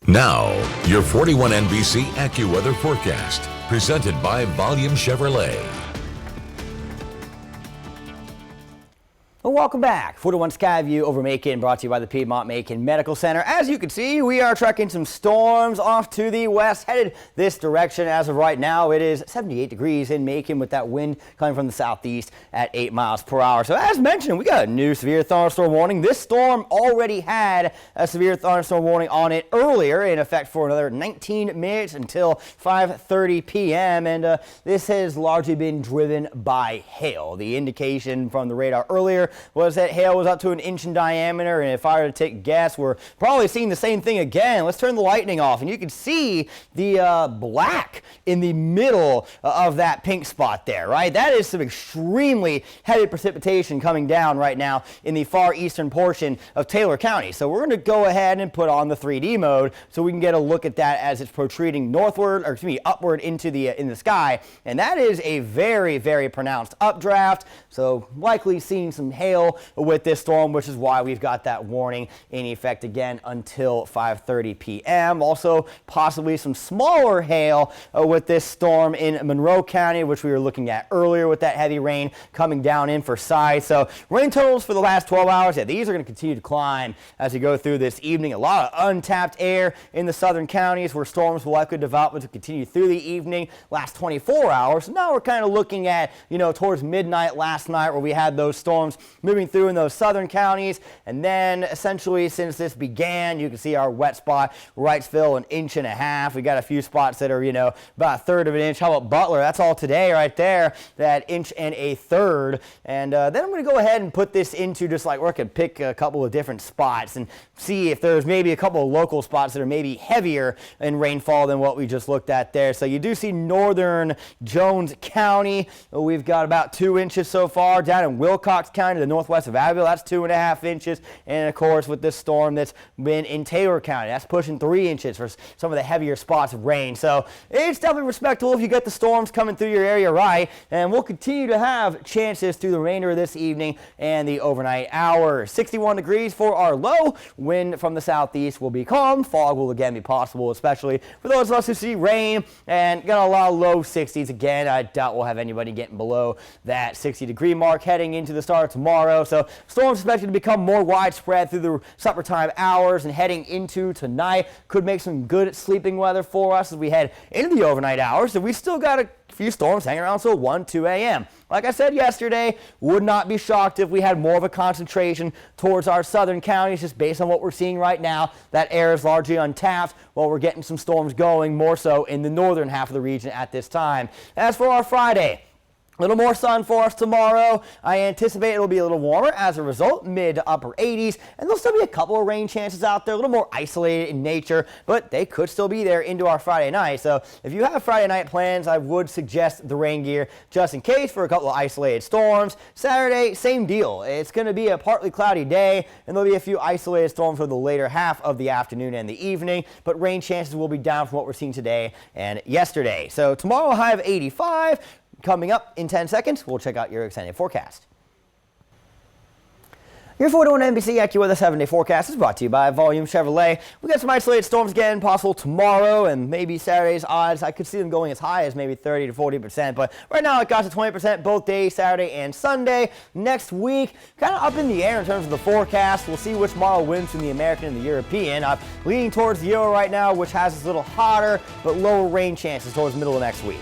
Now, your 41 NBC AccuWeather forecast, presented by Volume Chevrolet. Well, welcome back. 41 Skyview over Macon, brought to you by the Piedmont Macon Medical Center. As you can see, we are tracking some storms off to the west, headed this direction. As of right now, it is 78 degrees in Macon with that wind coming from the southeast at 8 miles per hour. So as mentioned, we got a new severe thunderstorm warning. This storm already had a severe thunderstorm warning on it earlier, in effect for another 19 minutes until 5:30 p.m. And this has largely been driven by hail. The indication from the radar earlier was that hail was up to 1 inch in diameter, and if I were to take a guess, we're probably seeing the same thing again. Let's turn the lightning off, and you can see the black in the middle of that pink spot there, right? That is some extremely heavy precipitation coming down right now in the far eastern portion of Taylor County. So we're going to go ahead and put on the 3D mode so we can get a look at that as it's protruding northward, or excuse me, upward into the in the sky, and that is a very, very pronounced updraft. So likely seeing some hail with this storm, which is why we've got that warning in effect again until 5:30 p.m. Also, possibly some smaller hail with this storm in Monroe County, which we were looking at earlier with that heavy rain coming down in for size. So rain totals for the last 12 hours, yeah, these are going to continue to climb as we go through this evening. A lot of untapped air in the southern counties where storms will likely develop to continue through the evening. Last 24 hours. Now we're kind of looking at, towards midnight last night where we had those storms moving through in those southern counties, and then essentially since this began, you can see our wet spot, Wrightsville, 1.5 inches. We got a few spots that are, about 1/3 of an inch. How about Butler? That's all today right there, that 1.33 inches. And then I'm going to go ahead and put this into just like where I could pick a couple of different spots and see if there's maybe a couple of local spots that are maybe heavier in rainfall than what we just looked at there. So you do see northern Jones County. We've got about 2 inches so far. Down in Wilcox County, the northwest of Abbeville, that's 2.5 inches. And of course, with this storm that's been in Taylor County, that's pushing 3 inches for some of the heavier spots of rain. So it's definitely respectable if you get the storms coming through your area right. And we'll continue to have chances through the remainder of this evening and the overnight hours. 61 degrees for our low. Wind from the southeast will be calm. Fog will again be possible, especially for those of us who see rain, and got a lot of low 60s again. I doubt we'll have anybody getting below that 60-degree mark heading into the start of tomorrow. So storms expected to become more widespread through the supper time hours and heading into tonight. Could make some good sleeping weather for us as we head into the overnight hours. So we still got a few storms hanging around until 1, 2 a.m. Like I said yesterday, would not be shocked if we had more of a concentration towards our southern counties, just based on what we're seeing right now. That air is largely untapped while we're getting some storms going more so in the northern half of the region at this time. As for our Friday, a little more sun for us tomorrow. I anticipate it'll be a little warmer as a result, mid to upper 80s, and there'll still be a couple of rain chances out there, a little more isolated in nature, but they could still be there into our Friday night. So if you have Friday night plans, I would suggest the rain gear just in case for a couple of isolated storms. Saturday, same deal. It's going to be a partly cloudy day, and there'll be a few isolated storms for the later half of the afternoon and the evening, but rain chances will be down from what we're seeing today and yesterday. So tomorrow, a high of 85. Coming up in 10 seconds, we'll check out your extended forecast. Your 41 NBC AccuWeather 7-day forecast is brought to you by Volume Chevrolet. We got some isolated storms again possible tomorrow and maybe Saturday's odds. I could see them going as high as maybe 30 to 40%, but right now it got to 20% both days, Saturday and Sunday. Next week, kind of up in the air in terms of the forecast. We'll see which model wins from the American and the European. Leaning towards the Euro right now, which has us a little hotter, but lower rain chances towards the middle of next week.